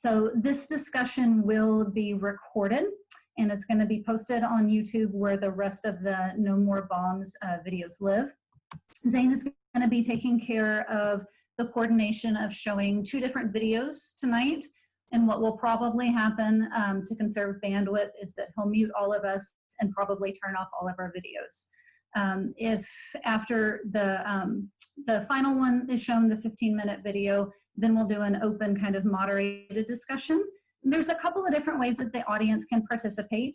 So this discussion will be recorded and it's going to be posted on YouTube where the rest of the No More Bombs videos live. Zane is going to be taking care of the coordination of showing 2 different videos tonight. And what will probably happen to conserve bandwidth is that he'll mute all of us and probably turn off all of our videos. If after the final one is shown, the 15-minute video, then we'll do an open kind of moderated discussion. There's a couple of different ways that the audience can participate.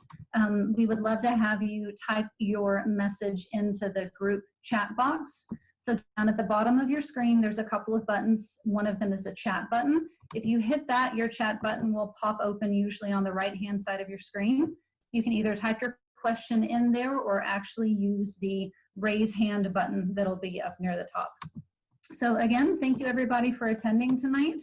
We would love to have you type your message into the group chat box. So down at the bottom of your screen, there's a couple of buttons. One of them is a chat button. If you hit that, your chat button will pop open usually on the right-hand side of your screen. You can either type your question in there or actually use the raise hand button that'll be up near the top. So again, thank you everybody for attending tonight.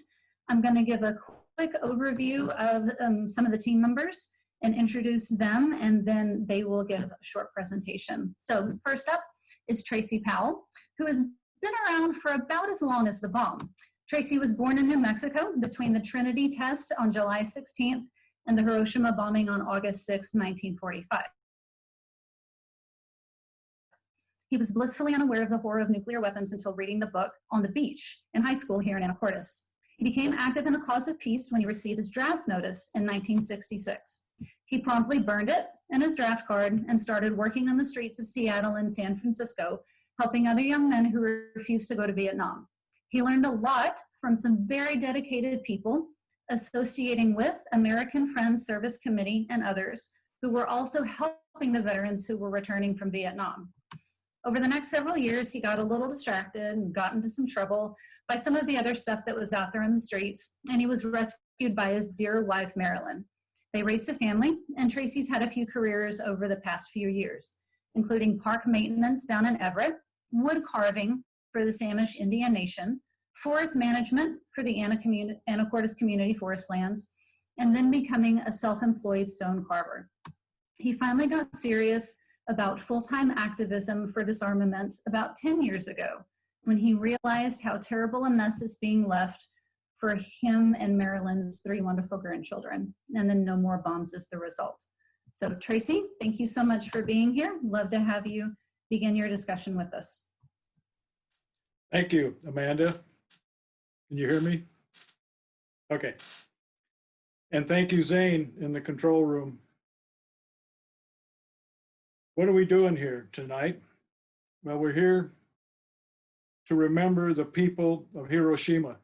I'm going to give a quick overview of some of the team members and introduce them, and then they will give a short presentation. So first up is Tracy Powell, who has been around for about as long as the bomb. Tracy was born in New Mexico between the Trinity test on July 16th and the Hiroshima bombing on August 6, 1945. He was blissfully unaware of the horror of nuclear weapons until reading the book On the Beach in high school here in Anacortes. He became active in the cause of peace when he received his draft notice in 1966. He promptly burned it and his draft card and started working on the streets of Seattle and San Francisco, helping other young men who refused to go to Vietnam. He learned a lot from some very dedicated people, associating with American Friends Service Committee and others who were also helping the veterans who were returning from Vietnam. Over the next several years, he got a little distracted and got into some trouble by some of the other stuff that was out there in the streets, and he was rescued by his dear wife, Marilyn. They raised a family, and Tracy's had a few careers over the past few years, including park maintenance down in Everett, wood carving for the Samish Indian Nation, forest management for the Anacortes Community Forest Lands, and then becoming a self-employed stone carver. He finally got serious about full-time activism for disarmament about 10 years ago, when he realized how terrible a mess is being left for him and Marilyn's 3 wonderful grandchildren, and then No More Bombs is the result. So Tracy, thank you so much for being here. Love to have you begin your discussion with us. Thank you, Amanda. Can you hear me? Okay. And thank you, Zane, in the control room. What are we doing here tonight? Well, we're here to remember the people of Hiroshima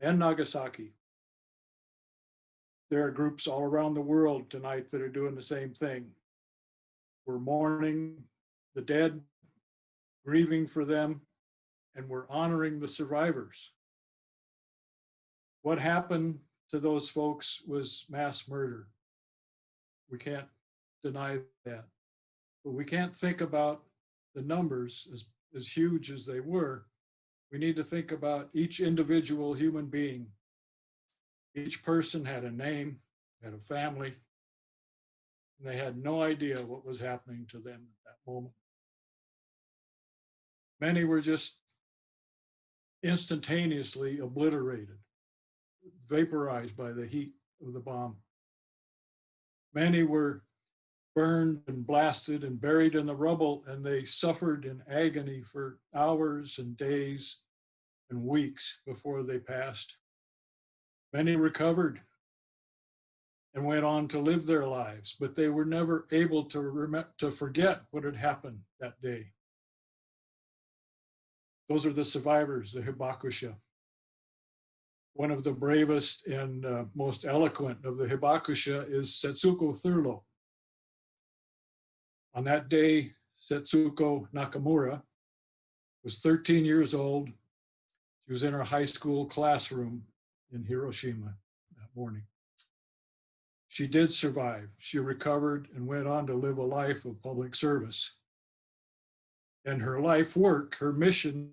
and Nagasaki. There are groups all around the world tonight that are doing the same thing. We're mourning the dead, grieving for them, and we're honoring the survivors. What happened to those folks was mass murder. We can't deny that. But we can't think about the numbers as huge as they were. We need to think about each individual human being. Each person had a name, had a family, and they had no idea what was happening to them at that moment. Many were just instantaneously obliterated, vaporized by the heat of the bomb. Many were burned and blasted and buried in the rubble, and they suffered in agony for hours and days and weeks before they passed. Many recovered and went on to live their lives, but they were never able to forget what had happened that day. Those are the survivors, the Hibakusha. One of the bravest and most eloquent of the Hibakusha is Setsuko Thurlow. On that day, Setsuko Nakamura was 13 years old. She was in her high school classroom in Hiroshima that morning. She did survive. She recovered and went on to live a life of public service. And her life work, her mission,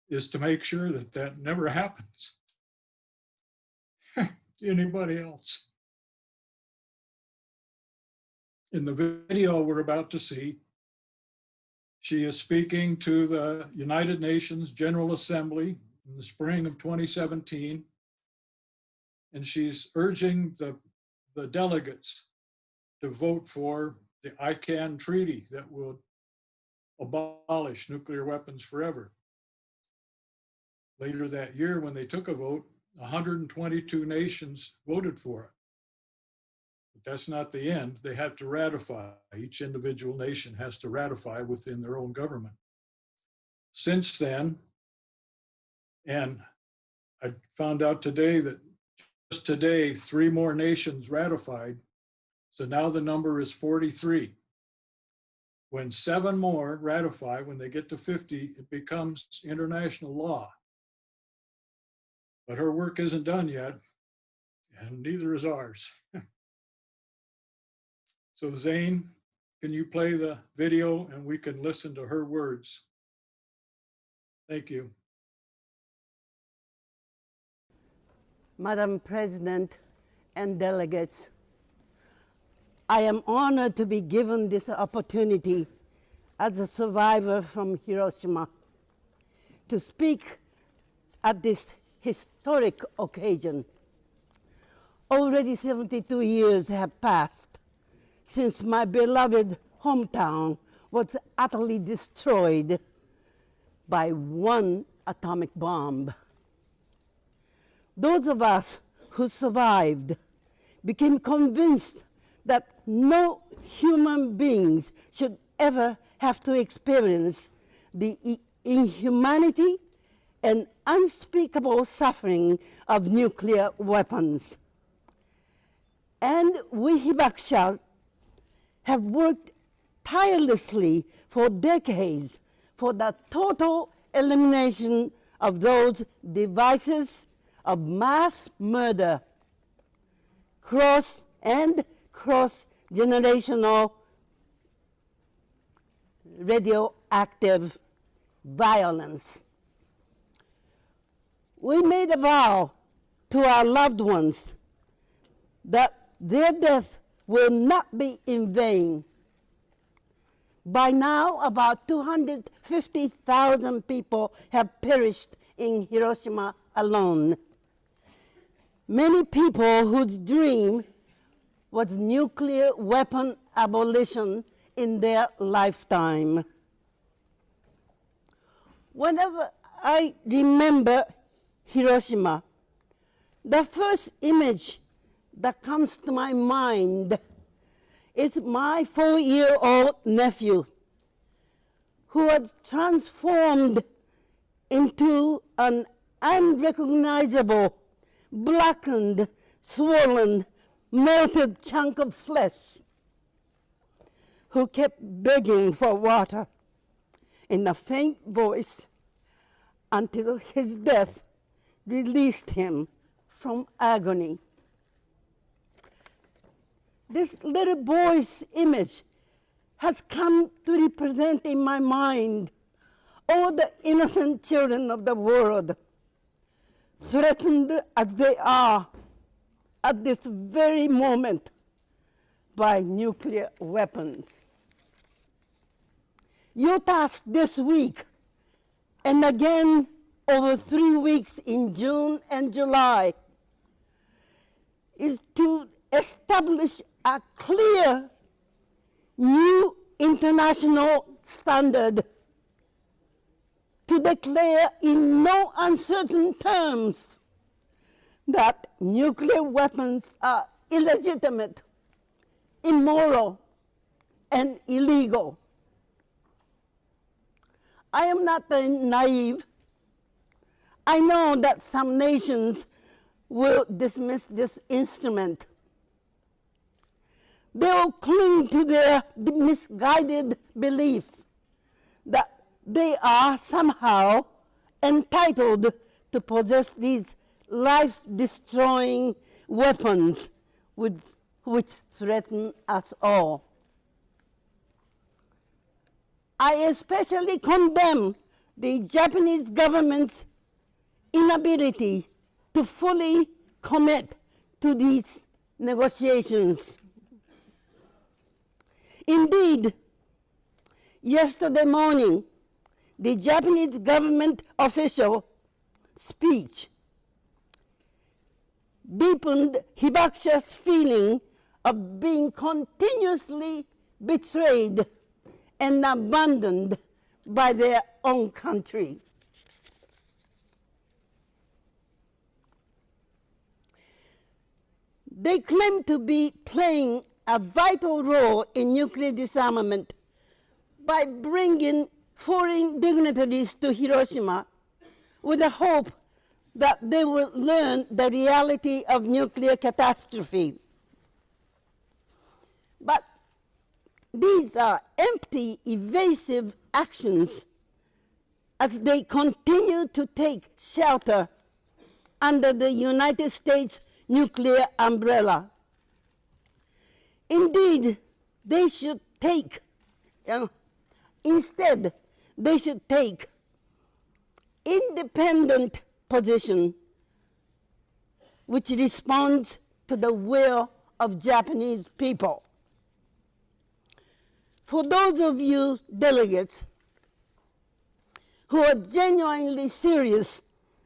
is to make sure that that never happens to anybody else. In the video we're about to see, she is speaking to the United Nations General Assembly in the spring of 2017. and she's urging the delegates to vote for the ICAN treaty that will abolish nuclear weapons forever. Later that year, when they took a vote, 122 nations voted for it. But that's not the end. They have to ratify. Each individual nation has to ratify within their own government. Since then, and I found out today that just today, 3 more nations ratified. So now the number is 43. When 7 more ratify, when they get to 50, it becomes international law. But her work isn't done yet, and neither is ours. So Zane, can you play the video and we can listen to her words? Thank you. Madam President and delegates, I am honored to be given this opportunity as a survivor from Hiroshima to speak at this historic occasion. Already 72 years have passed since my beloved hometown was utterly destroyed by one atomic bomb. Those of us who survived became convinced that no human beings should ever have to experience the inhumanity and unspeakable suffering of nuclear weapons. And we Hibakusha have worked tirelessly for decades for the total elimination of those devices of mass murder, cross-generational radioactive violence. We made a vow to our loved ones that their death will not be in vain. By now, about 250,000 people have perished in Hiroshima alone. Many people whose dream was nuclear weapon abolition in their lifetime. Whenever I remember Hiroshima, the first image that comes to my mind is my 4-year-old nephew, who was transformed into an unrecognizable, blackened, swollen, melted chunk of flesh, who kept begging for water in a faint voice until his death released him from agony. This little boy's image has come to represent in my mind all the innocent children of the world, threatened as they are at this very moment by nuclear weapons. Your task this week, and again over 3 weeks in June and July, is to establish a clear new international standard to declare in no uncertain terms that nuclear weapons are illegitimate, immoral, and illegal. I am not naive. I know that some nations will dismiss this instrument. They will cling to their misguided belief that they are somehow entitled to possess these life-destroying weapons which threaten us all. I especially condemn the Japanese government's inability to fully commit to these negotiations. Indeed, yesterday morning, the Japanese government official speech deepened Hibakusha's feeling of being continuously betrayed and abandoned by their own country. They claim to be playing a vital role in nuclear disarmament by bringing foreign dignitaries to Hiroshima with the hope that they will learn the reality of nuclear catastrophe. But these are empty, evasive actions as they continue to take shelter under the United States nuclear umbrella. Indeed, they should take, instead, they should take independent position which responds to the will of Japanese people. For those of you delegates who are genuinely serious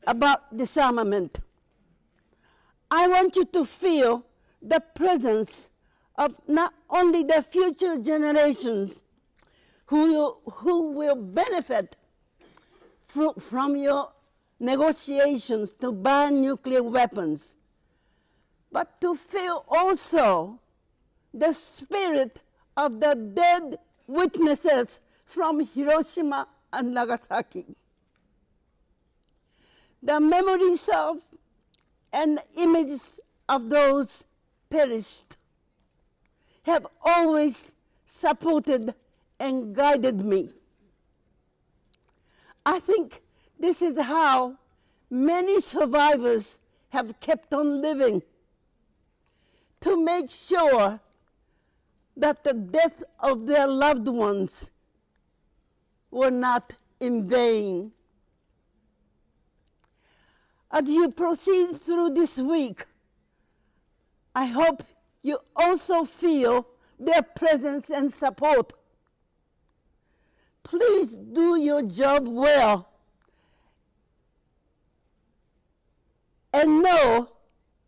about disarmament, I want you to feel the presence of not only the future generations who will benefit from your negotiations to ban nuclear weapons, but to feel also the spirit of the dead witnesses from Hiroshima and Nagasaki. The memories of and images of those perished have always supported and guided me. I think this is how many survivors have kept on living, to make sure that the death of their loved ones were not in vain. As you proceed through this week, I hope you also feel their presence and support. Please do your job well and know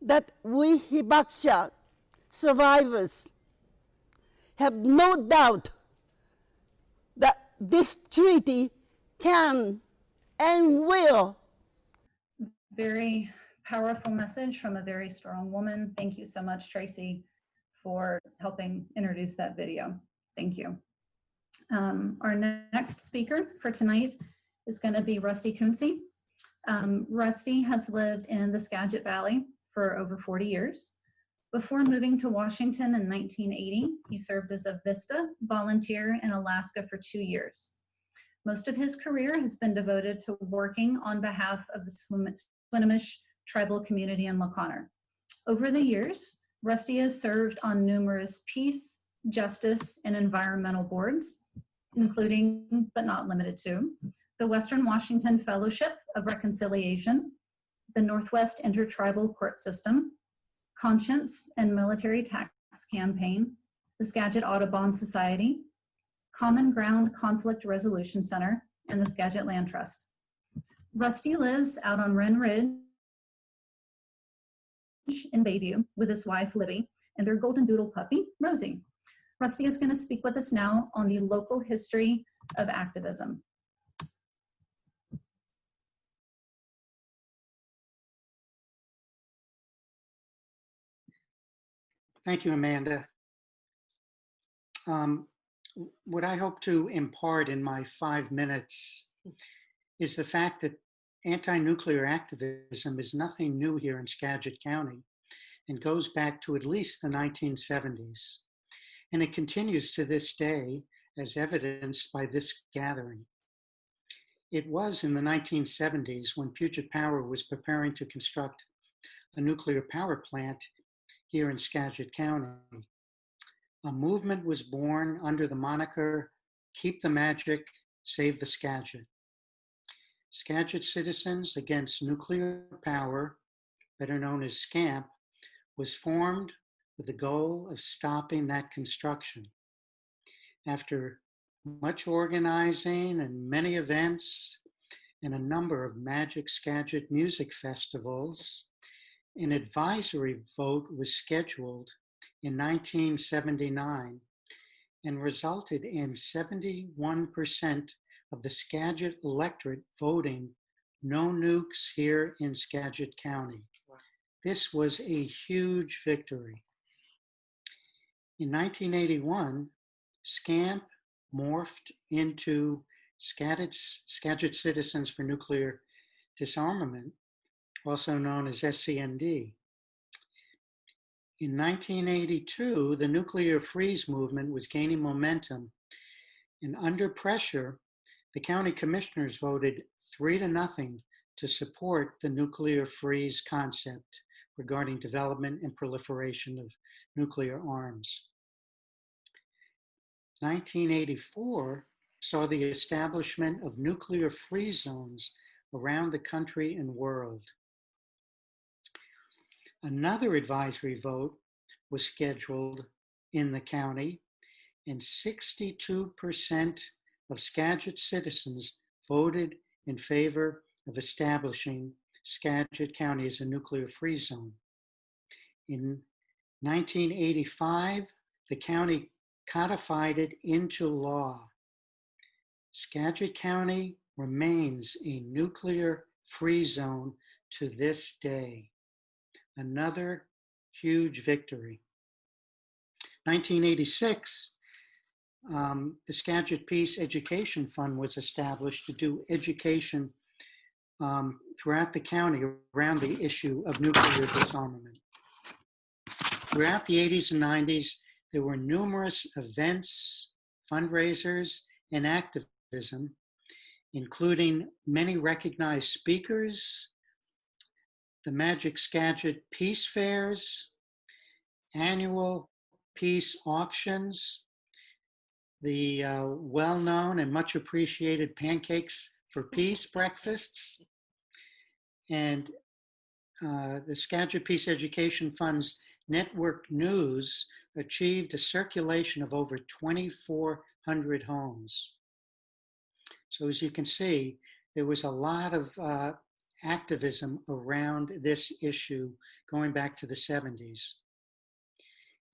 that we Hibakusha survivors have no doubt that this treaty can and will. Very powerful message from a very strong woman. Thank you so much, Tracy, for helping introduce that video. Thank you. Our next speaker for tonight is going to be Rusty Kunze. Rusty has lived in the Skagit Valley for over 40 years. Before moving to Washington in 1980, he served as a VISTA volunteer in Alaska for 2 years. Most of his career has been devoted to working on behalf of the Swinomish tribal community in La Conner. Over the years, Rusty has served on numerous peace, justice, and environmental boards, including, but not limited to, the Western Washington Fellowship of Reconciliation, the Northwest Intertribal Court System, Conscience and Military Tax Campaign, the Skagit Audubon Society, Common Ground Conflict Resolution Center, and the Skagit Land Trust. Rusty lives out on Wren Ridge in Bayview with his wife, Libby, and their golden doodle puppy, Rosie. Rusty is going to speak with us now on the local history of activism. Thank you, Amanda. What I hope to impart in my 5 minutes is the fact that anti-nuclear activism is nothing new here in Skagit County and goes back to at least the 1970s. And it continues to this day, as evidenced by this gathering. It was in the 1970s when Puget Power was preparing to construct a nuclear power plant here in Skagit County. A movement was born under the moniker, Keep the Magic, Save the Skagit. Skagit Citizens Against Nuclear Power, better known as SCAMP, was formed with the goal of stopping that construction. After much organizing and many events and a number of Magic Skagit music festivals, An advisory vote was scheduled in 1979 and resulted in 71% of the Skagit electorate voting no nukes here in Skagit County. This was a huge victory. In 1981, SCAMP morphed into Skagit Citizens for Nuclear Disarmament, also known as SCND. In 1982, the nuclear freeze movement was gaining momentum, and under pressure, the county commissioners voted 3-0 to support the nuclear freeze concept regarding development and proliferation of nuclear arms. 1984 saw the establishment of nuclear free zones around the country and world. Another advisory vote was scheduled in the county, and 62% of Skagit citizens voted in favor of establishing Skagit County as a nuclear-free zone. In 1985, the county codified it into law. Skagit County remains a nuclear-free zone to this day. Another huge victory. 1986, the Skagit Peace Education Fund was established to do education throughout the county around the issue of nuclear disarmament. Throughout the 80s and 90s, there were numerous events, fundraisers, and activism, including many recognized speakers, the Magic Skagit Peace Fairs, annual peace auctions, the well-known and much appreciated Pancakes for Peace breakfasts, and the Skagit Peace Education Fund's network news achieved a circulation of over 2,400 homes. So as you can see, there was a lot of activism around this issue going back to the 70s.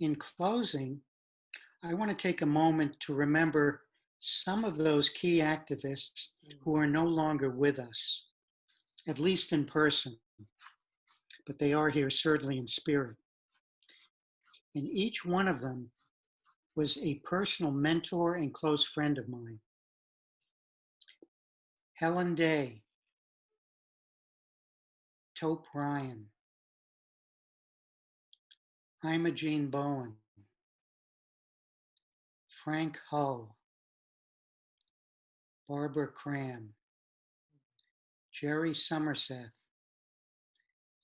In closing, I want to take a moment to remember some of those key activists who are no longer with us, at least in person, but they are here certainly in spirit. And each one of them was a personal mentor and close friend of mine. Helen Day, Tope Ryan, Imogene Bowen, Frank Hull, Barbara Cram, Jerry Somerset,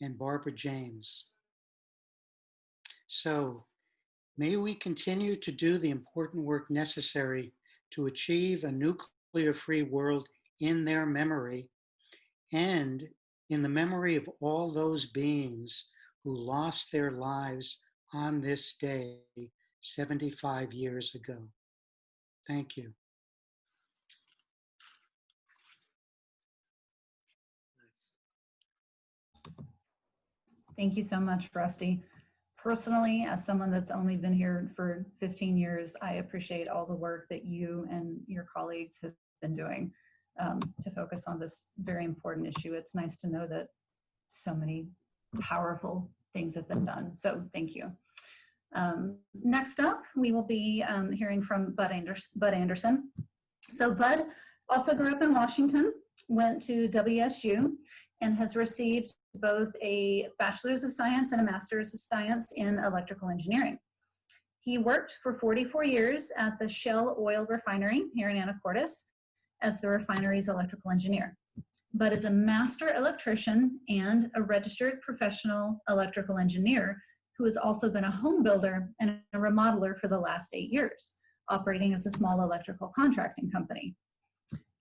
and Barbara James. So, may we continue to do the important work necessary to achieve a nuclear-free world in their memory and in the memory of all those beings who lost their lives on this day 75 years ago. Thank you. Thank you so much, Rusty. Personally, as someone that's only been here for 15 years, I appreciate all the work that you and your colleagues have been doing to focus on this very important issue. It's nice to know that so many powerful things have been done. So thank you. Next up, we will be hearing from Bud Anderson. So Bud also grew up in Washington, went to WSU, and has received both a Bachelor's of Science and a Master's of Science in Electrical Engineering. He worked for 44 years at the Shell Oil Refinery here in Anacortes as the refinery's electrical engineer, but is a master electrician and a registered professional electrical engineer who has also been a home builder and a remodeler for the last 8 years, operating as a small electrical contracting company.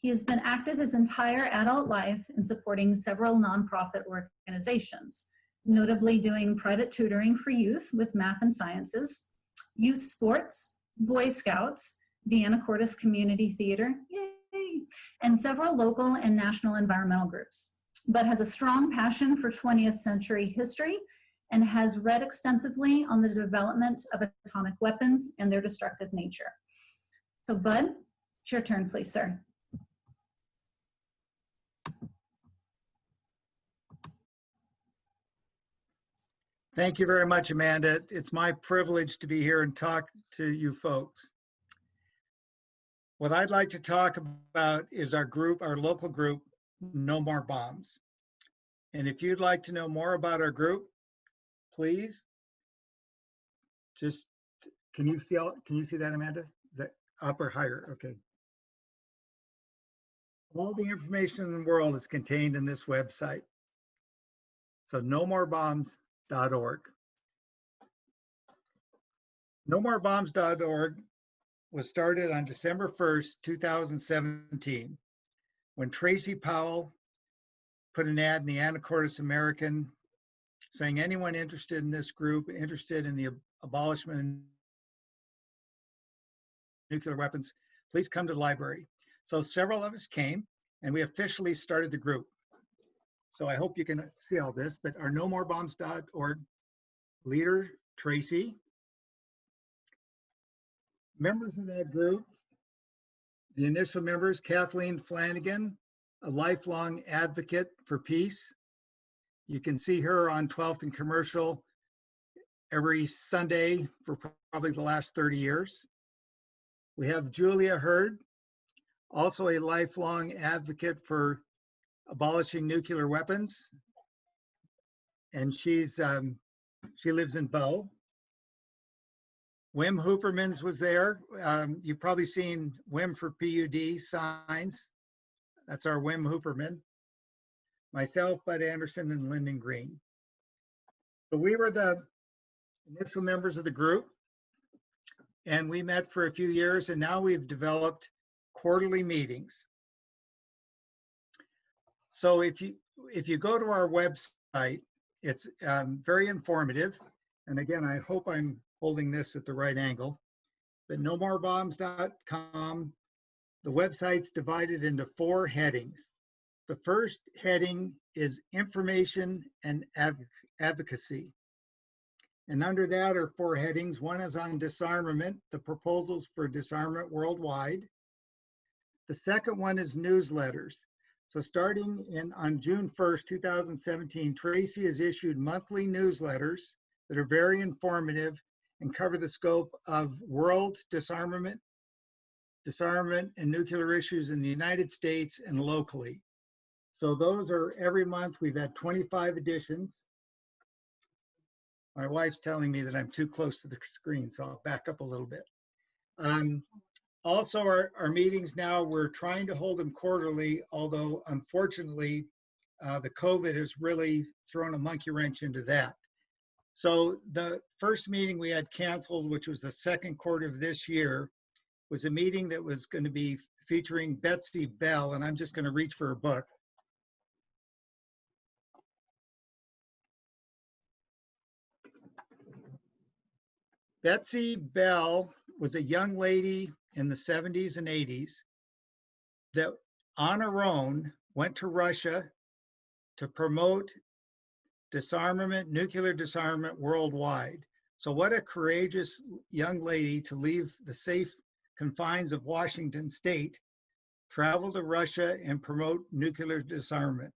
He has been active his entire adult life in supporting several nonprofit organizations, notably doing private tutoring for youth with math and sciences, youth sports, Boy Scouts, the Anacortes Community Theater, yay, and several local and national environmental groups. but has a strong passion for 20th century history and has read extensively on the development of atomic weapons and their destructive nature. So Bud, it's your turn, please, sir. Thank you very much, Amanda. It's my privilege to be here and talk to you folks. What I'd like to talk about is our group, our local group, No More Bombs. And if you'd like to know more about our group, please just, can you see that, Amanda? Is that up or higher? Okay. All the information in the world is contained in this website. So nomorebomb.org. nomorebomb.org was started on December 1st, 2017, when Tracy Powell put an ad in the Anacortes American saying anyone interested in this group, interested in the abolishment of nuclear weapons, please come to the library. So several of us came and we officially started the group. So I hope you can see all this, but our nomorebomb.org leader, Tracy, members of that group, the initial members, Kathleen Flanagan, a lifelong advocate for peace. You can see her on 12th and Commercial every Sunday for probably the last 30 years. We have Julia Hurd, also a lifelong advocate for abolishing nuclear weapons. And she lives in Bow. Wim Hoopermans was there. You've probably seen Wim for PUD signs. That's our Wim Hooperman. Myself, Bud Anderson, and Lyndon Green. So we were the initial members of the group, and we met for a few years, and now we've developed quarterly meetings. So if you go to our website, it's very informative. And again, I hope I'm holding this at the right angle. But nomorebomb.com, the website's divided into 4 headings. The first heading is information and advocacy. And under that are 4 headings. One is on disarmament, the proposals for disarmament worldwide. The second one is newsletters. So starting on June 1st, 2017, Tracy has issued monthly newsletters that are very informative and cover the scope of world disarmament, and nuclear issues in the United States and locally. So those are every month. We've had 25 editions. My wife's telling me that I'm too close to the screen, so I'll back up a little bit. Also, our meetings now, we're trying to hold them quarterly, although unfortunately, the COVID has really thrown a monkey wrench into that. So the first meeting we had canceled, which was the second quarter of this year, was a meeting that was going to be featuring Betsy Bell, and I'm just going to reach for her book. Betsy Bell was a young lady in the 70s and 80s that on her own went to Russia to promote disarmament, nuclear disarmament worldwide. So what a courageous young lady to leave the safe confines of Washington State, travel to Russia and promote nuclear disarmament.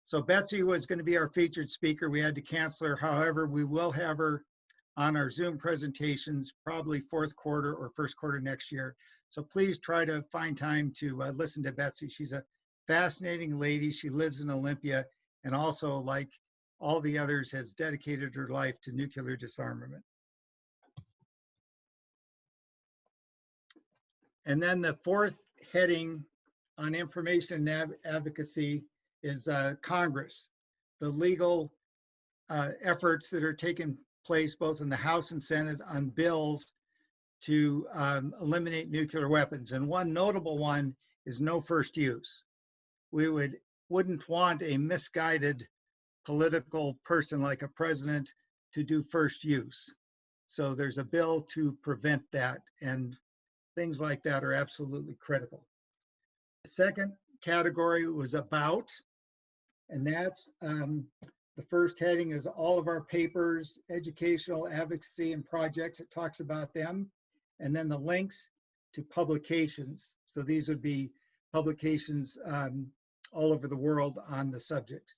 So Betsy was going to be our featured speaker. We had to cancel her. However, we will have her on our Zoom presentations, probably 4th quarter or 1st quarter next year. So please try to find time to listen to Betsy. She's a fascinating lady. She lives in Olympia and also, like all the others, has dedicated her life to nuclear disarmament. And then the 4th heading on information and advocacy is Congress, the legal efforts that are taking place both in the House and Senate on bills to eliminate nuclear weapons. And one notable one is no first use. We wouldn't want a misguided political person like a president to do first use. So there's a bill to prevent that, and things like that are absolutely critical. The second category was about, And that's the first heading is all of our papers, educational advocacy and projects. It talks about them. And then the links to publications. So these would be publications all over the world on the subject.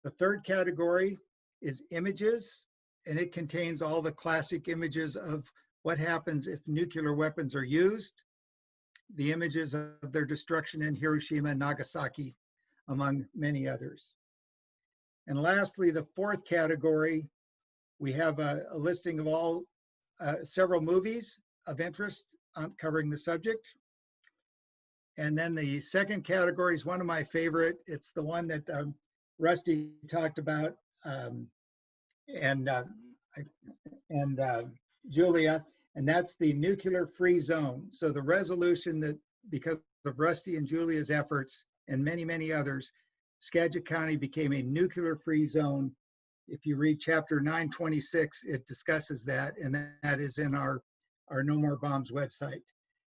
The third category is images, and it contains all the classic images of what happens if nuclear weapons are used, the images of their destruction in Hiroshima and Nagasaki, among many others. And lastly, the fourth category, we have a listing of all several movies of interest covering the subject. And then the second category is one of my favorite. It's the one that Rusty talked about, and Julia, and that's the nuclear-free zone. So the resolution that, because of Rusty and Julia's efforts and many, many others, Skagit County became a nuclear-free zone. If you read chapter 926, it discusses that, and that is in our No More Bombs website.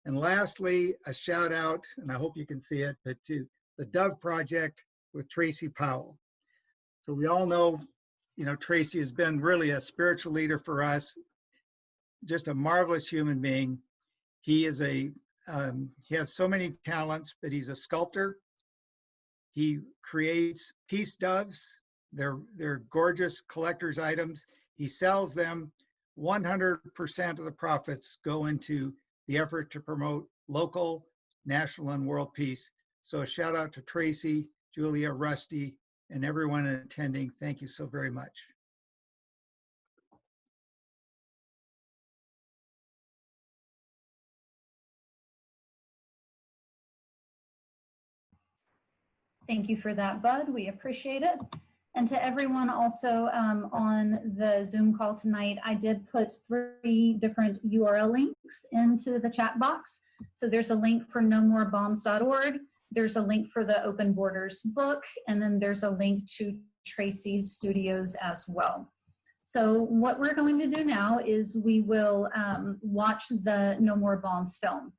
And lastly, a shout out, and I hope you can see it, but to the Dove Project with Tracy Powell. So we all know, Tracy has been really a spiritual leader for us, just a marvelous human being. He is he has so many talents, but he's a sculptor. He creates peace doves. They're gorgeous collector's items. He sells them. 100% of the profits go into the effort to promote local, national, and world peace. So a shout out to Tracy, Julia, Rusty, and everyone attending. Thank you so very much. Thank you for that, Bud. We appreciate it. And to everyone also on the Zoom call tonight, I did put 3 different URL links into the chat box. So there's a link for nomorebomb.org. There's a link for the Open Borders book, and then there's a link to Tracy's studios as well. So what we're going to do now is we will watch the No More Bombs film.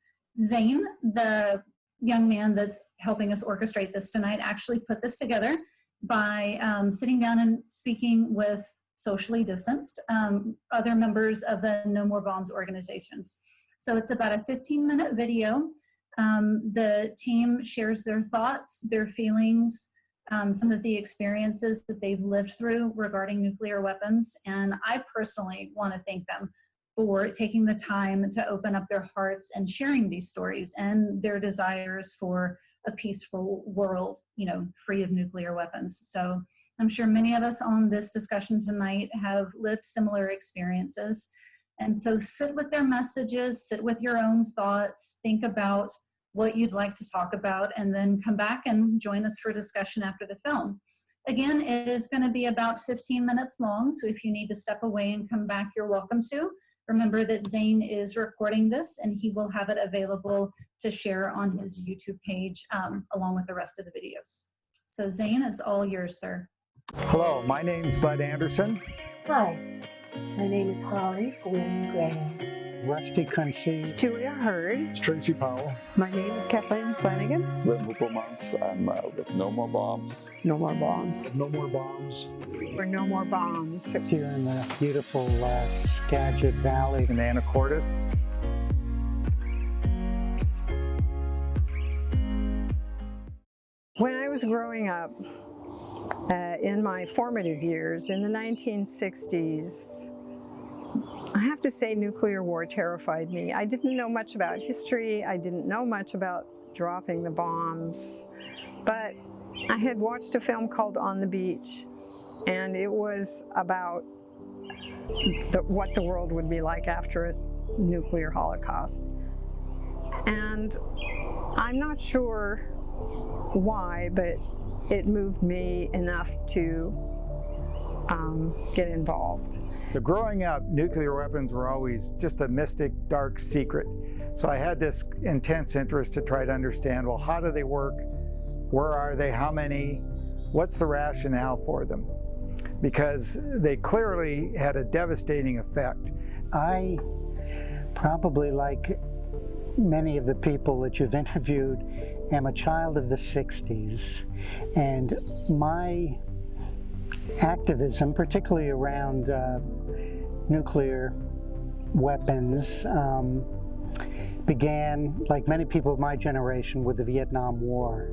Zane, the young man that's helping us orchestrate this tonight, actually put this together by sitting down and speaking with socially distanced other members of the No More Bombs organizations. So it's about a 15-minute video. The team shares their thoughts, their feelings, some of the experiences that they've lived through regarding nuclear weapons. And I personally want to thank them for taking the time to open up their hearts and sharing these stories and their desires for a peaceful world, free of nuclear weapons. So I'm sure many of us on this discussion tonight have lived similar experiences. And so sit with their messages, sit with your own thoughts, think about what you'd like to talk about, and then come back and join us for discussion after the film. Again, it is going to be about 15 minutes long, so if you need to step away and come back, you're welcome to. Remember that Zane is recording this, and he will have it available to share on his YouTube page along with the rest of the videos. So Zane, it's all yours, sir. Hello, my name's Bud Anderson. Hi, my name is Holly Gwynn Graham. Rusty Quincy. Julia Hurd. Tracy Powell. My name is Kathleen Flanagan. Lynn Whipplemans. I'm with No More Bombs. No More Bombs. No More Bombs. We're No More Bombs. Here in the beautiful Skagit Valley in Anacortes. When I was growing up, in my formative years, in the 1960s, I have to say nuclear war terrified me. I didn't know much about history. I didn't know much about dropping the bombs. But I had watched a film called On the Beach, and it was about what the world would be like after a nuclear holocaust. And I'm not sure why, but it moved me enough to get involved. So growing up, nuclear weapons were always just a mystic, dark secret. So I had this intense interest to try to understand, well, how do they work? Where are they? How many? What's the rationale for them? Because they clearly had a devastating effect. I probably, like many of the people that you've interviewed, am a child of the 60s, and my activism, particularly around nuclear weapons, began, like many people of my generation, with the Vietnam War.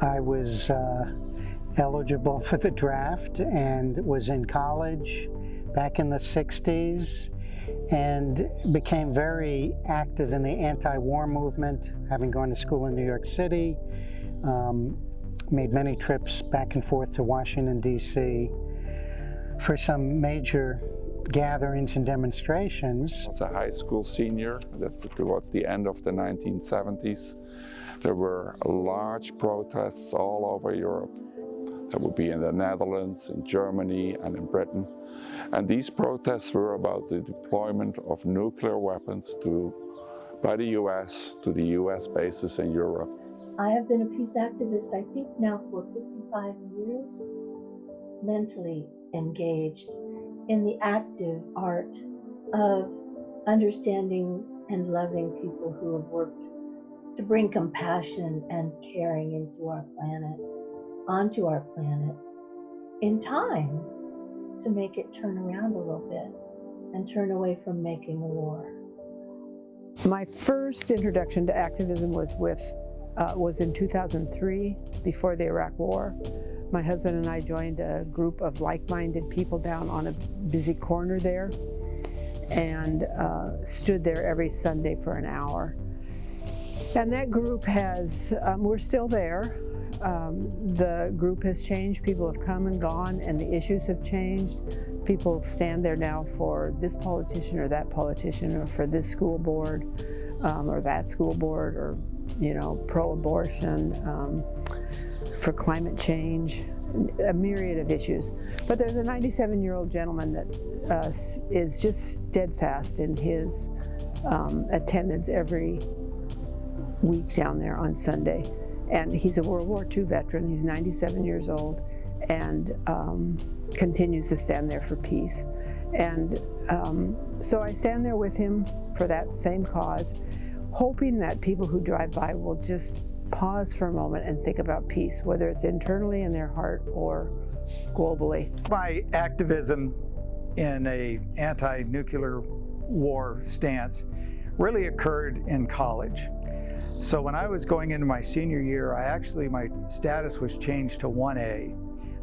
I was eligible for the draft and was in college back in the 60s and became very active in the anti-war movement, having gone to school in New York City, made many trips back and forth to Washington, D.C. for some major gatherings and demonstrations. As a high school senior, that's towards the end of the 1970s, there were large protests all over Europe. That would be in the Netherlands, in Germany, and in Britain. And these protests were about the deployment of nuclear weapons by the US to the US bases in Europe. I have been a peace activist, I think now for 55 years, mentally engaged in the active art of understanding and loving people who have worked to bring compassion and caring into our planet, onto our planet, in time to make it turn around a little bit and turn away from making war. My first introduction to activism was in 2003, before the Iraq War. My husband and I joined a group of like-minded people down on a busy corner there and stood there every Sunday for an hour. And that group has, we're still there. The group has changed, people have come and gone, and the issues have changed. People stand there now for this politician or that politician, or for this school board, or that school board, or, you know, pro-abortion, for climate change, a myriad of issues. But there's a 97-year-old gentleman that is just steadfast in his attendance every week down there on Sunday. And he's a World War II veteran. He's 97 years old and continues to stand there for peace. And so I stand there with him for that same cause, hoping that people who drive by will just pause for a moment and think about peace, whether it's internally in their heart or globally. My activism in an anti-nuclear war stance really occurred in college. So when I was going into my senior year, my status was changed to 1A,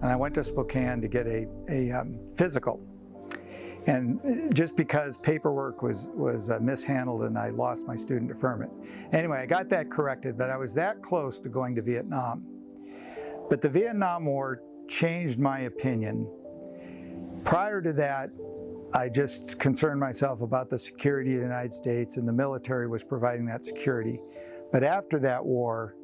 and I went to Spokane to get a physical. And just because paperwork was mishandled and I lost my student deferment. Anyway, I got that corrected, but I was that close to going to Vietnam. But the Vietnam War changed my opinion. Prior to that, I just concerned myself about the security of the United States, and the military was providing that security. But after that war,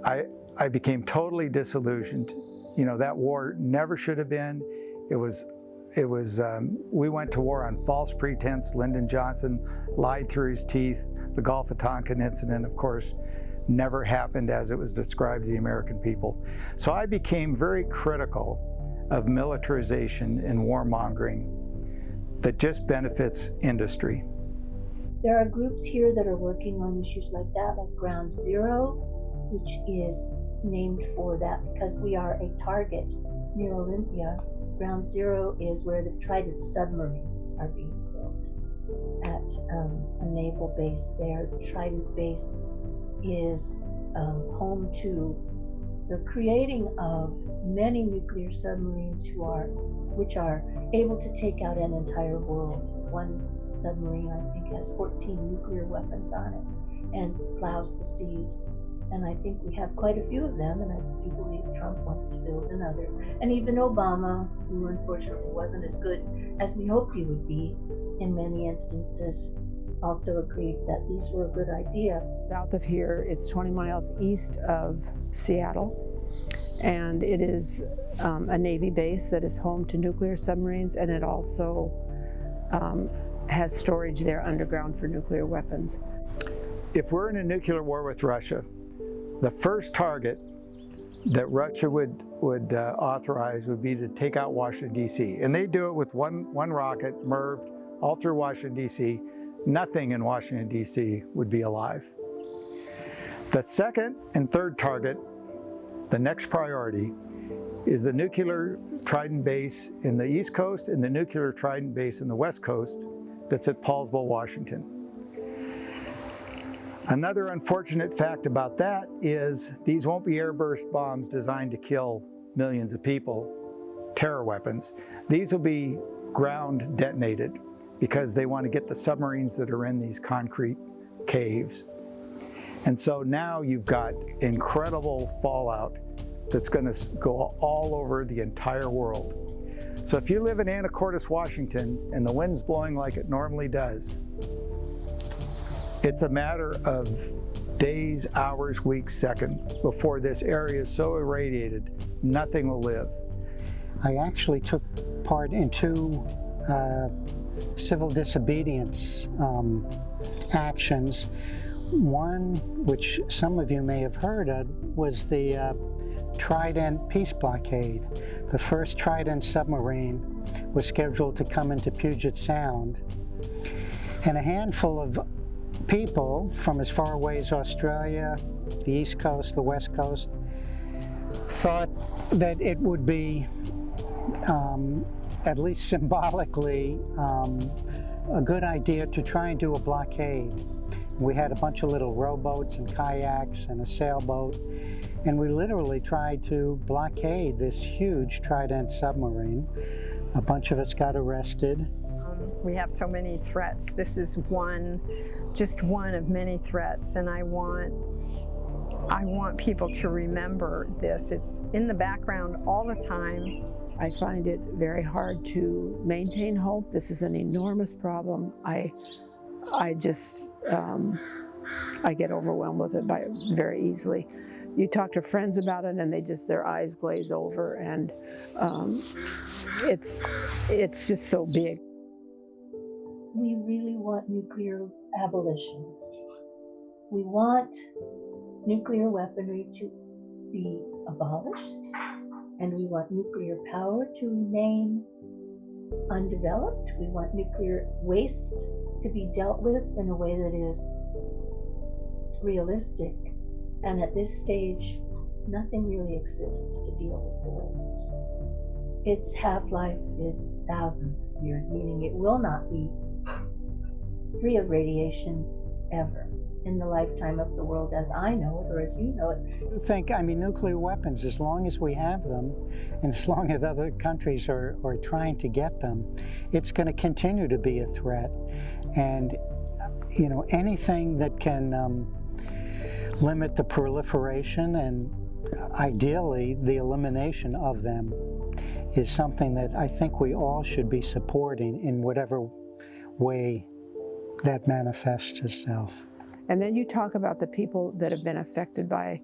I became totally disillusioned. You know, that war never should have been. We went to war on false pretense. Lyndon Johnson lied through his teeth. The Gulf of Tonkin incident, of course, never happened as it was described to the American people. So I became very critical of militarization and warmongering that just benefits industry. There are groups here that are working on issues like that, like Ground Zero, which is named for that because we are a target near Olympia. Ground Zero is where the Trident submarines are being built at a naval base there. The Trident base is home to the creating of many nuclear submarines which are able to take out an entire world. One submarine, I think, has 14 nuclear weapons on it and plows the seas. And I think we have quite a few of them, and I do believe Trump wants to build another. And even Obama, who unfortunately wasn't as good as we hoped he would be in many instances, also agreed that these were a good idea. South of here, it's 20 miles east of Seattle, and it is a Navy base that is home to nuclear submarines, and it also has storage there underground for nuclear weapons. If we're in a nuclear war with Russia, the first target that Russia would authorize would be to take out Washington, D.C. And they do it with one rocket, MIRV, all through Washington, D.C. Nothing in Washington, D.C. would be alive. The second and third target, the next priority, is the nuclear Trident base in the East Coast and the nuclear Trident base in the West Coast that's at Paulsville, Washington. Another unfortunate fact about that is these won't be airburst bombs designed to kill millions of people, terror weapons. These will be ground detonated because they want to get the submarines that are in these concrete caves. And so now you've got incredible fallout that's going to go all over the entire world. So if you live in Anacortes, Washington, and the wind's blowing like it normally does, it's a matter of days, hours, weeks, seconds before this area is so irradiated, nothing will live. I actually took part in two civil disobedience actions. One, which some of you may have heard of, was the Trident peace blockade. The first Trident submarine was scheduled to come into Puget Sound, and a handful of people from as far away as Australia, the East Coast, the West Coast, thought that it would be, at least symbolically, a good idea to try and do a blockade. We had a bunch of little rowboats and kayaks and a sailboat, and we literally tried to blockade this huge Trident submarine. A bunch of us got arrested. We have so many threats. This is just one of many threats, and I want people to remember this. It's in the background all the time. I find it very hard to maintain hope. This is an enormous problem. I get overwhelmed with it very easily. You talk to friends about it and their eyes glaze over, and it's just so big. We really want nuclear abolition. We want nuclear weaponry to be abolished, and we want nuclear power to remain undeveloped. We want nuclear waste to be dealt with in a way that is realistic. And at this stage, nothing really exists to deal with the wastes. Its half-life is thousands of years, meaning it will not be free of radiation ever in the lifetime of the world as I know it or as you know it. I mean, nuclear weapons, as long as we have them, and as long as other countries are trying to get them, it's going to continue to be a threat. And, you know, anything that can limit the proliferation and ideally the elimination of them is something that I think we all should be supporting in whatever way that manifests itself. And then you talk about the people that have been affected by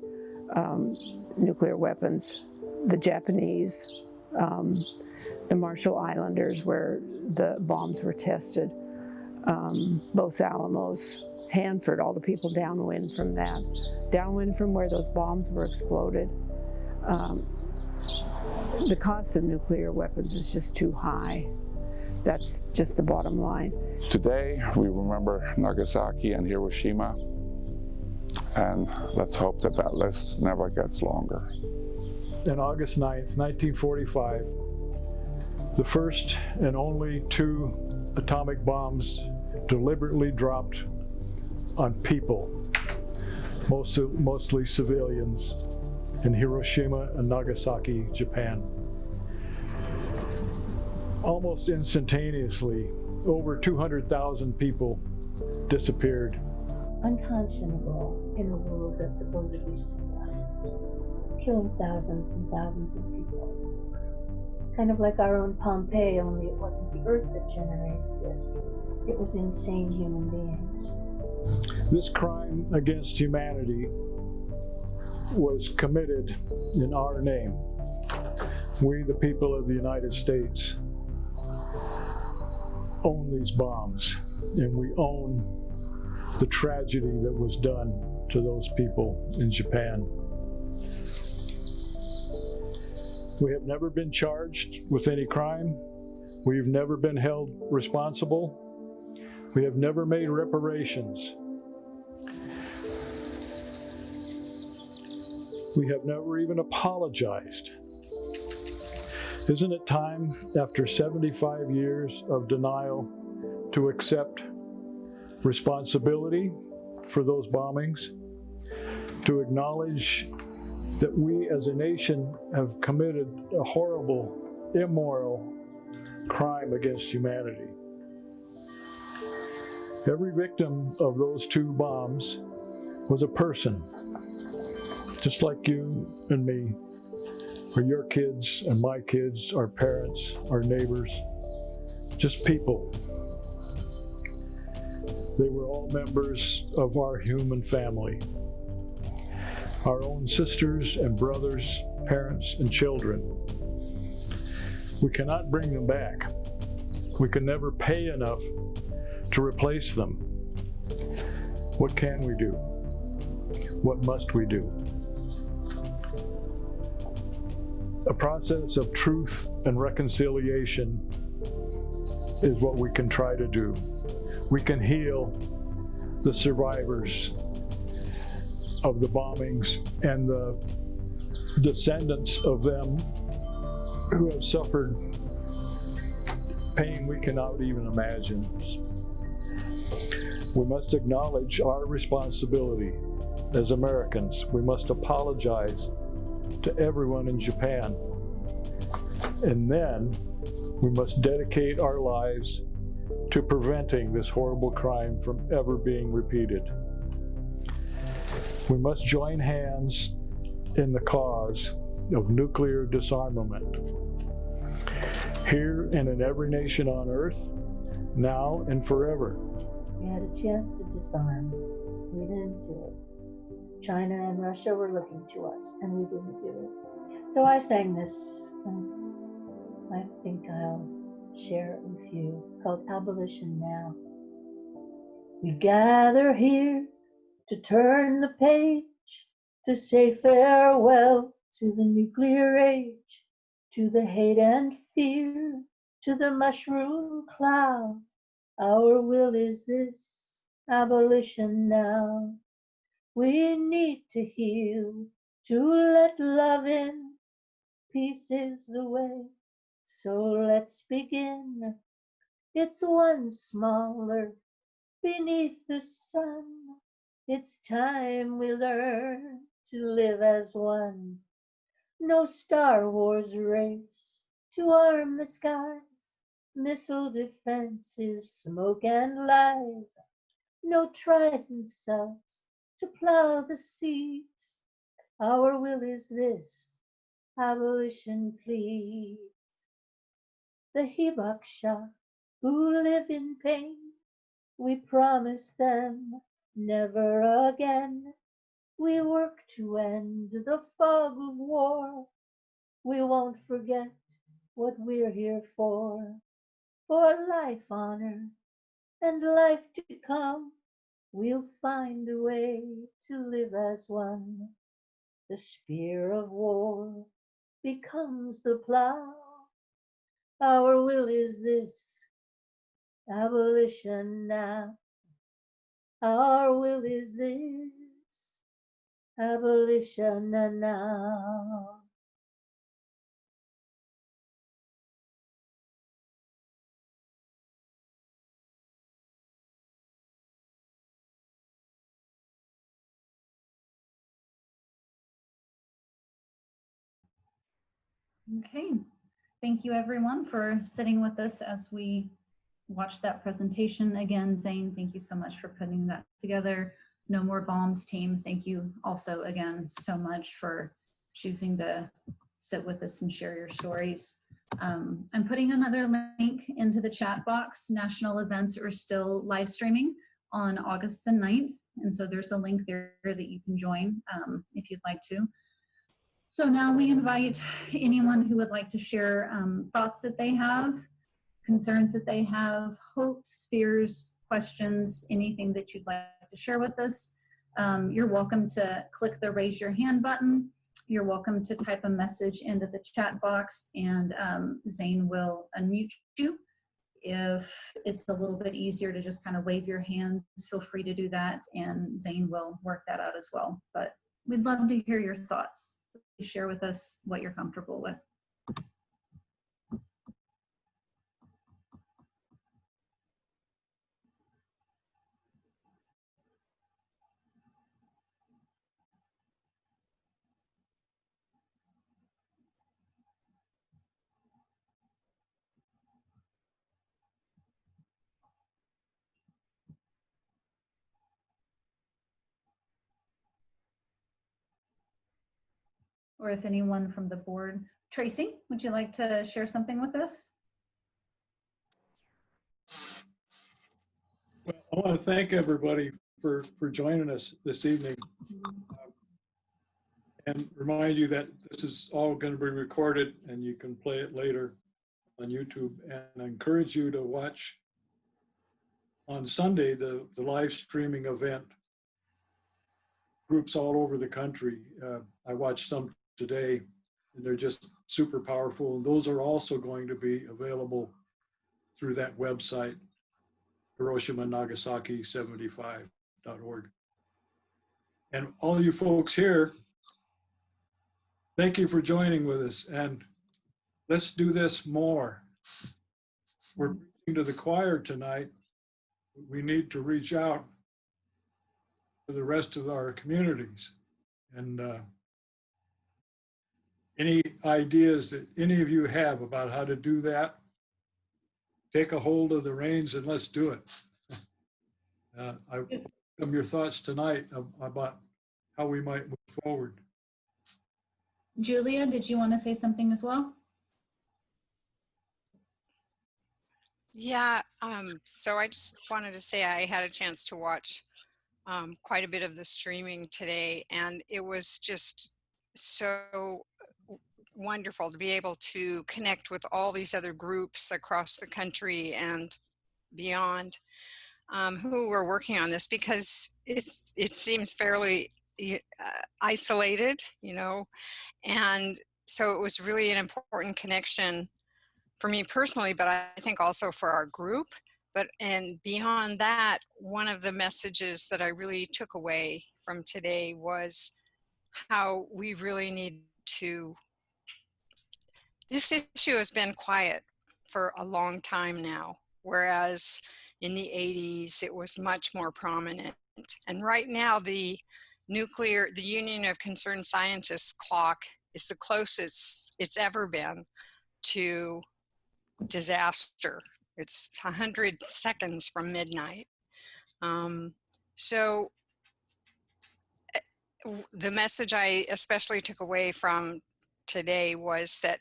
nuclear weapons, the Japanese, the Marshall Islanders where the bombs were tested, Los Alamos, Hanford, all the people downwind from that, downwind from where those bombs were exploded. The cost of nuclear weapons is just too high. That's just the bottom line. Today we remember Nagasaki and Hiroshima, and let's hope that that list never gets longer. On August 9th, 1945, the first and only 2 atomic bombs deliberately dropped on people, mostly civilians, in Hiroshima and Nagasaki, Japan. Almost instantaneously, over 200,000 people disappeared. Unconscionable in a world that's supposedly civilized, killing thousands and thousands of people. Kind of like our own Pompeii, only it wasn't the earth that generated it. It was insane human beings. This crime against humanity was committed in our name. We, the people of the United States, own these bombs, and we own the tragedy that was done to those people in Japan. We have never been charged with any crime. We've never been held responsible. We have never made reparations. We have never even apologized. Isn't it time, after 75 years of denial, to accept responsibility for those bombings, to acknowledge that we as a nation have committed a horrible, immoral crime against humanity? Every victim of those 2 bombs was a person, just like you and me, or your kids and my kids, our parents, our neighbors, just people. They were all members of our human family, our own sisters and brothers, parents and children. We cannot bring them back. We can never pay enough to replace them. What can we do? What must we do? A process of truth and reconciliation is what we can try to do. We can heal the survivors of the bombings and the descendants of them who have suffered pain we cannot even imagine. We must acknowledge our responsibility as Americans. We must apologize to everyone in Japan. And then we must dedicate our lives to preventing this horrible crime from ever being repeated. We must join hands in the cause of nuclear disarmament, here and in every nation on earth, now and forever. We had a chance to disarm. We didn't do it. China and Russia were looking to us, and we didn't do it. So I sang this, and I think I'll share it with you. It's called Abolition Now. We gather here to turn the page, to say farewell to the nuclear age, to the hate and fear, to the mushroom cloud. Our will is this, abolition now. We need to heal, to let love in. Peace is the way, so let's begin. It's one small earth beneath the sun. It's time we learn to live as one. No Star Wars race to arm the skies. Missile defenses, smoke and lies. No Trident subs to plow the seas. Our will is this, abolition please. The Hibakusha who live in pain, we promise them never again. We work to end the fog of war. We won't forget what we're here for life on earth and life to come. We'll find a way to live as one. The spear of war becomes the plow. Our will is this, abolition now. Our will is this, abolition now. Okay, thank you everyone for sitting with us as we watch that presentation. Again, Zane, thank you so much for putting that together. No More Bombs team, thank you also again so much for choosing to sit with us and share your stories. I'm putting another link into the chat box. National events are still live streaming on August the 9th. And so there's a link there that you can join if you'd like to. So now we invite anyone who would like to share thoughts that they have, concerns that they have, hopes, fears, questions, anything that you'd like to share with us. You're welcome to click the raise your hand button. You're welcome to type a message into the chat box and Zane will unmute you. If it's a little bit easier to just kind of wave your hands, feel free to do that and Zane will work that out as well. But we'd love to hear your thoughts. Please share with us what you're comfortable with. Or if anyone from the board, Tracy, would you like to share something with us? Well, I want to thank everybody for joining us this evening. And remind you that this is all going to be recorded and you can play it later on YouTube. And I encourage you to watch on Sunday the live streaming event. Groups all over the country. I watched some today and they're just super powerful. And those are also going to be available through that website, Hiroshima Nagasaki 75.org. And all you folks here, thank you for joining with us, and let's do this more. We're preaching to the choir tonight. We need to reach out to the rest of our communities. And any ideas that any of you have about how to do that, take a hold of the reins and let's do it. I welcome your thoughts tonight about how we might move forward. Julia, did you want to say something as well? Yeah, so I just wanted to say I had a chance to watch quite a bit of the streaming today, and it was just so wonderful to be able to connect with all these other groups across the country and beyond who were working on this, because it seems fairly isolated, you know, and so it was really an important connection for me personally, but I think also for our group. And beyond that, one of the messages that I really took away from today was how we really need to, this issue has been quiet for a long time now, whereas in the 80s it was much more prominent. And right now the Union of Concerned Scientists clock is the closest it's ever been to disaster. It's 100 seconds from midnight. So the message I especially took away from today was that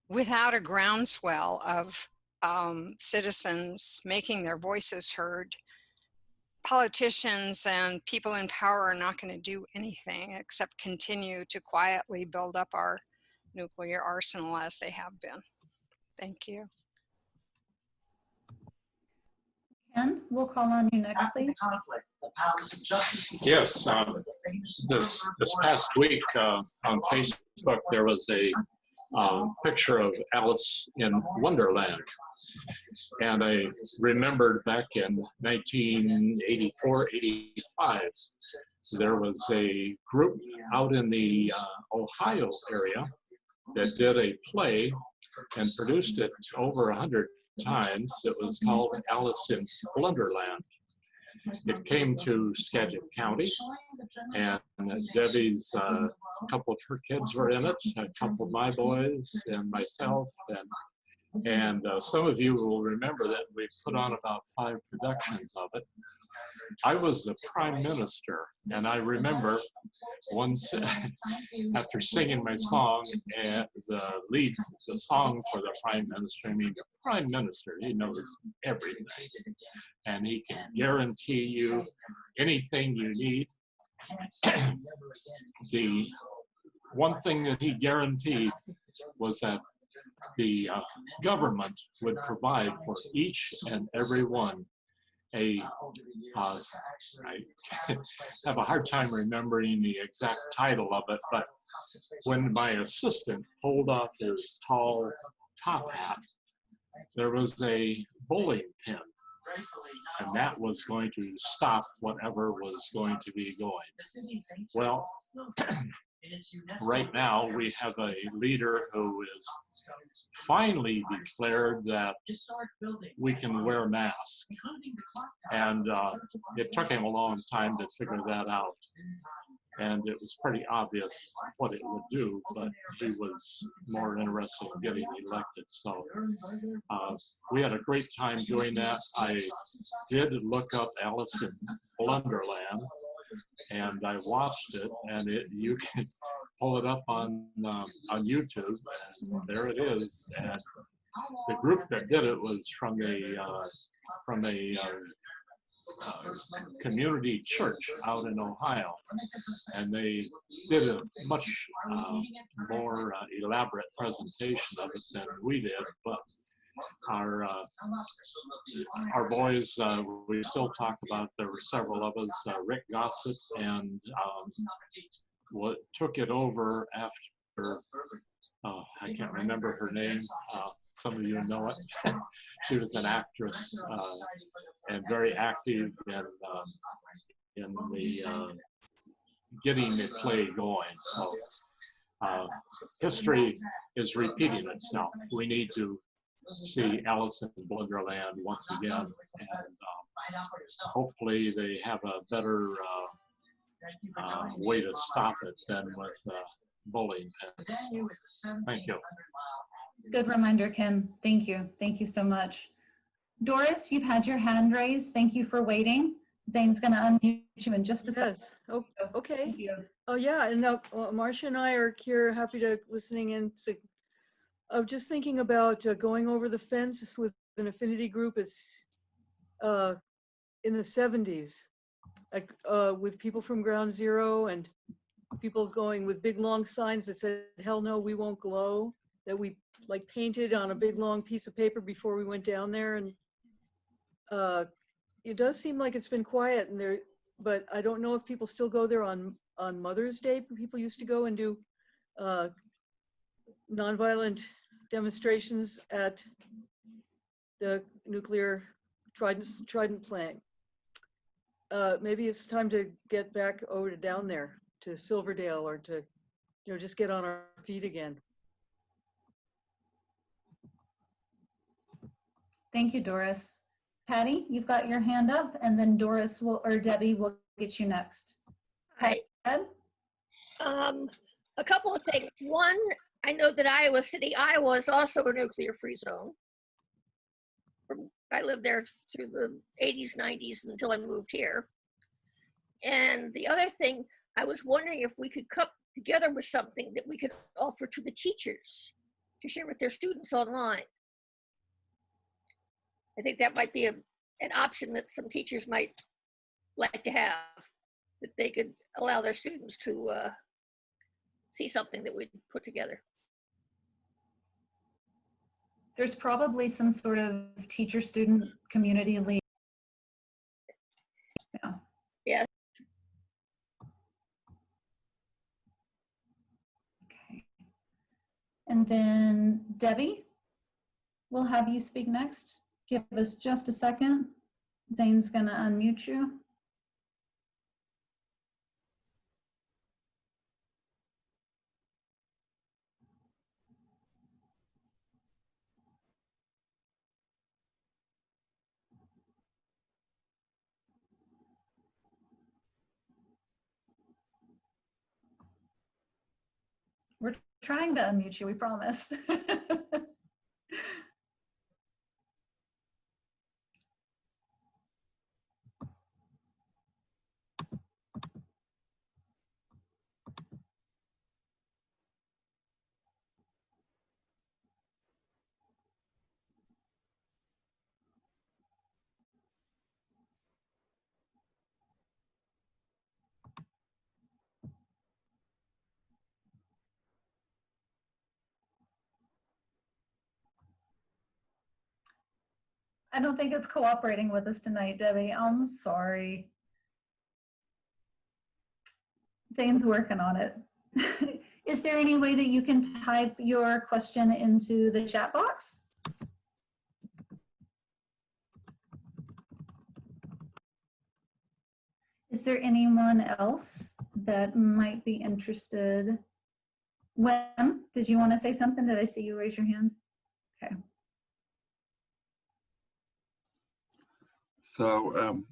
without a groundswell of citizens making their voices heard, politicians and people in power are not going to do anything except continue to quietly build up our nuclear arsenal as they have been. Thank you. Ken, we'll call on you next, please. Yes, this past week on Facebook, there was a picture of Alice in Wonderland. And I remembered back in 1984, 85, there was a group out in the Ohio area that did a play and produced it over 100 times. It was called Alice in Blunderland. It came to Skagit County, and Debbie's, a couple of her kids were in it, a couple of my boys and myself, and some of you will remember that we put on about 5 productions of it. I was the prime minister, and I remember once after singing my song, and the song for the prime minister, I mean, the prime minister, he knows everything, and he can guarantee you anything you need. The one thing that he guaranteed was that the government would provide for each and every one I have a hard time remembering the exact title of it, but when my assistant pulled off his tall top hat, there was a bowling pin And that was going to stop whatever was going to be going. Well, right now we have a leader who is finally declared that we can wear masks. And it took him a long time to figure that out. And it was pretty obvious what it would do, but he was more interested in getting elected. So we had a great time doing that. I did look up Alice in Blunderland, and I watched it, and you can pull it up on YouTube, and there it is. And the group that did it was from a community church out in Ohio, and they did a much more elaborate presentation of it than we did. But our boys, we still talk about. There were several of us. Rick Gossett and what took it over after. I can't remember her name. Some of you know it. She was an actress and very active in the getting the play going. So history is repeating itself. We need to see Alice in Blunderland once again, and hopefully they have a better way to stop it than with bowling pins. Thank you. Good reminder, Kim. Thank you. Thank you so much. Doris, you've had your hand raised. Thank you for waiting. Zane's going to unmute you in just a second. Yes. Oh, okay. Thank you. Oh, yeah. And now Marcia and I are here, happy to listening in. So, I'm just thinking about going over the fence with an affinity group. It's in the 70s, with people from Ground Zero and people going with big long signs that said, "Hell no, we won't glow," that we like painted on a big long piece of paper before we went down there. And it does seem like it's been quiet in there, but I don't know if people still go there on Mother's Day. People used to go and do nonviolent demonstrations at the nuclear Trident plant. Maybe it's time to get back over to down there to Silverdale, or to, just get on our feet again. Thank you, Doris. Patty, you've got your hand up, and then Doris or Debbie will get you next. Hi. Ed? A couple of things. One, I know that Iowa City, Iowa is also a nuclear-free zone. I lived there through the 80s, 90s until I moved here. And the other thing, I was wondering if we could come together with something that we could offer to the teachers to share with their students online. I think that might be an option that some teachers might like to have, that they could allow their students to see something that we put together. There's probably some sort of teacher-student community lead. Yeah. Yeah. Okay. And then Debbie, we'll have you speak next. Give us just a second. Zane's gonna unmute you. We're trying to unmute you, we promise. I don't think it's cooperating with us tonight, Debbie. I'm sorry. Zane's working on it. Is there any way that you can type your question into the chat box? Is there anyone else that might be interested? Wem, did you want to say something? Did I see you raise your hand? Okay. So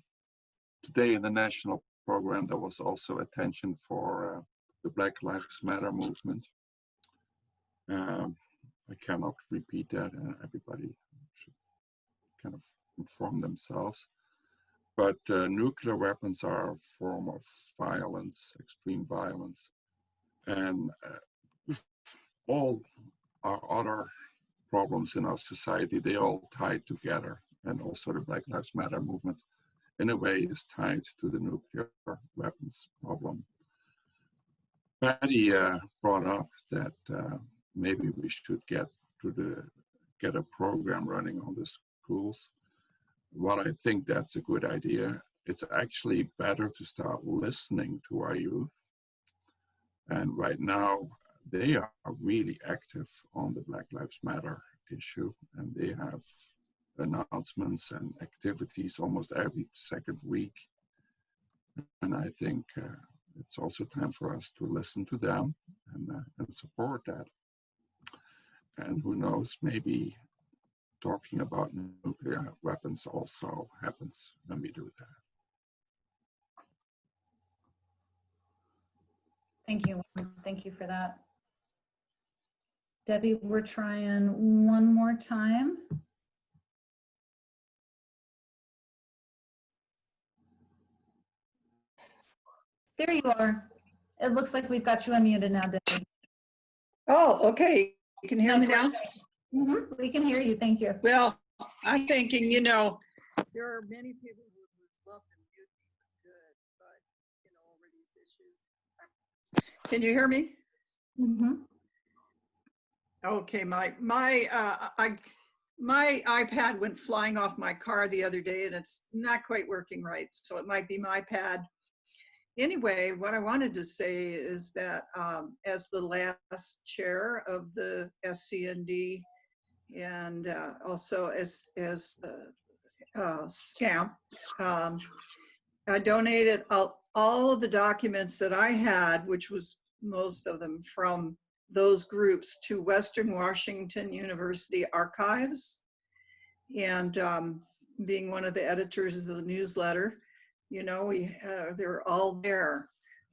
today in the national program, there was also attention for the Black Lives Matter movement. I cannot repeat that, everybody should kind of inform themselves. But nuclear weapons are a form of violence, extreme violence. And all our other problems in our society, they all tie together. And also the Black Lives Matter movement, in a way, is tied to the nuclear weapons problem. Patty brought up that maybe we should get a program running on the schools. While I think that's a good idea, it's actually better to start listening to our youth. And right now, they are really active on the Black Lives Matter issue, and they have announcements and activities almost every second week. And I think it's also time for us to listen to them and support that. And who knows, maybe talking about nuclear weapons also happens when we do that. Thank you. Thank you for that. Debbie, we're trying one more time. There you are. It looks like we've got you unmuted now, Debbie. Oh, okay. You can hear me now? Mm-hmm. We can hear you. Thank you. Well, I'm thinking, you know, there are many people who would love to mute me for good, but, you know, over these issues. Can you hear me? Mm-hmm. Okay, my iPad went flying off my car the other day and it's not quite working right, so it might be my pad. Anyway, what I wanted to say is that as the last chair of the SCND and also as SCAMP, I donated all of the documents that I had, which was most of them from those groups, to Western Washington University Archives. And being one of the editors of the newsletter, you know, they're all there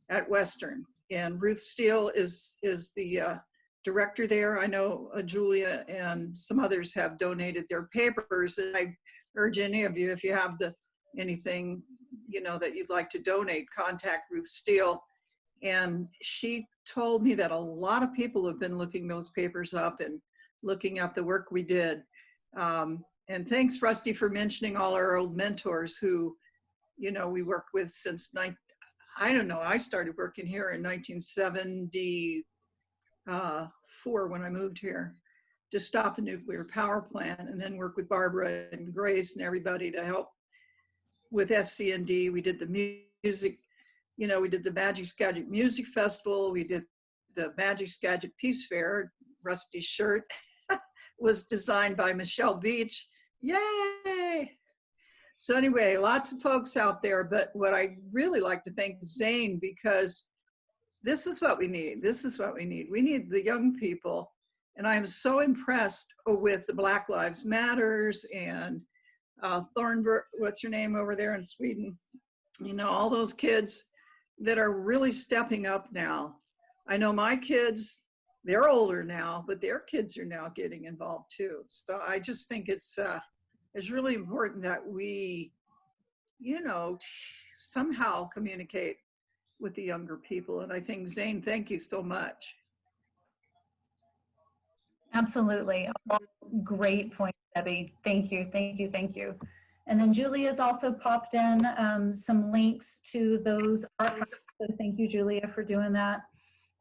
at Western. And Ruth Steele is the director there. I know Julia and some others have donated their papers. And I urge any of you, if you have anything, you know, that you'd like to donate, contact Ruth Steele. And she told me that a lot of people have been looking those papers up and looking at the work we did. And thanks, Rusty, for mentioning all our old mentors who, you know, we worked with since, I don't know, I started working here in 1974 when I moved here to stop the nuclear power plant, and then work with Barbara and Grace and everybody to help with SCND. We did the music, you know, we did the Magic Skagit Music Festival. We did the Magic Skagit Peace Fair. Rusty's shirt was designed by Michelle Beach. Yay! So anyway, lots of folks out there, but what I really like to thank is Zane, because this is what we need. This is what we need. We need the young people. And I'm so impressed with the Black Lives Matters and Thornberg, what's your name over there in Sweden? You know, all those kids that are really stepping up now. I know my kids, they're older now, but their kids are now getting involved too. So I just think it's really important that we, you know, somehow communicate with the younger people. And I think, Zane, thank you so much. Absolutely. Great point, Debbie. Thank you, thank you, thank you. And then Julia's also popped in some links to those archives. So thank you, Julia, for doing that.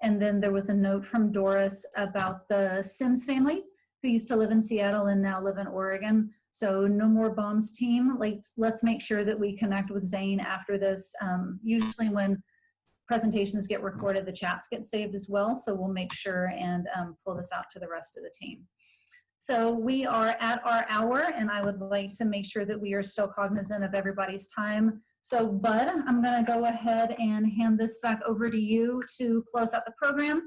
And then there was a note from Doris about the Sims family who used to live in Seattle and now live in Oregon. So No More Bombs team, let's make sure that we connect with Zane after this. Usually when presentations get recorded, the chats get saved as well. So we'll make sure and pull this out to the rest of the team. So we are at our hour, and I would like to make sure that we are still cognizant of everybody's time. So Bud, I'm going to go ahead and hand this back over to you to close out the program.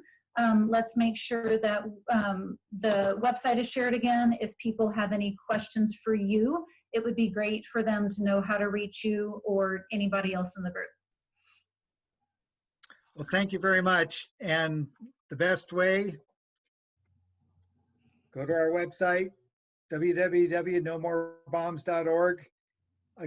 Let's make sure that the website is shared again. If people have any questions for you, it would be great for them to know how to reach you or anybody else in the group. Well, thank you very much. And the best way, go to our website, www.nomorebomb.org.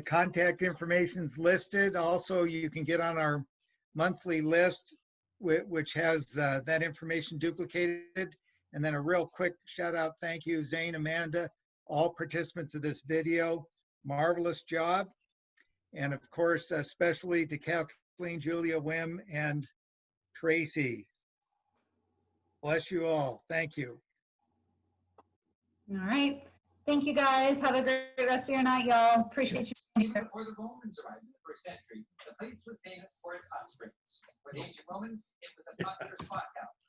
Contact information is listed. Also, you can get on our monthly list, which has that information duplicated. And then a real quick shout out, thank you, Zane, Amanda, all participants of this video. Marvelous job. And of course, especially to Kathleen, Julia, Wim, and Tracy. Bless you all. Thank you. All right. Thank you, guys. Have a great rest of your night, y'all. Appreciate you. Even before the Romans arrived in the first century, the place was famous for its hot springs. For the ancient Romans, it was a popular spot town.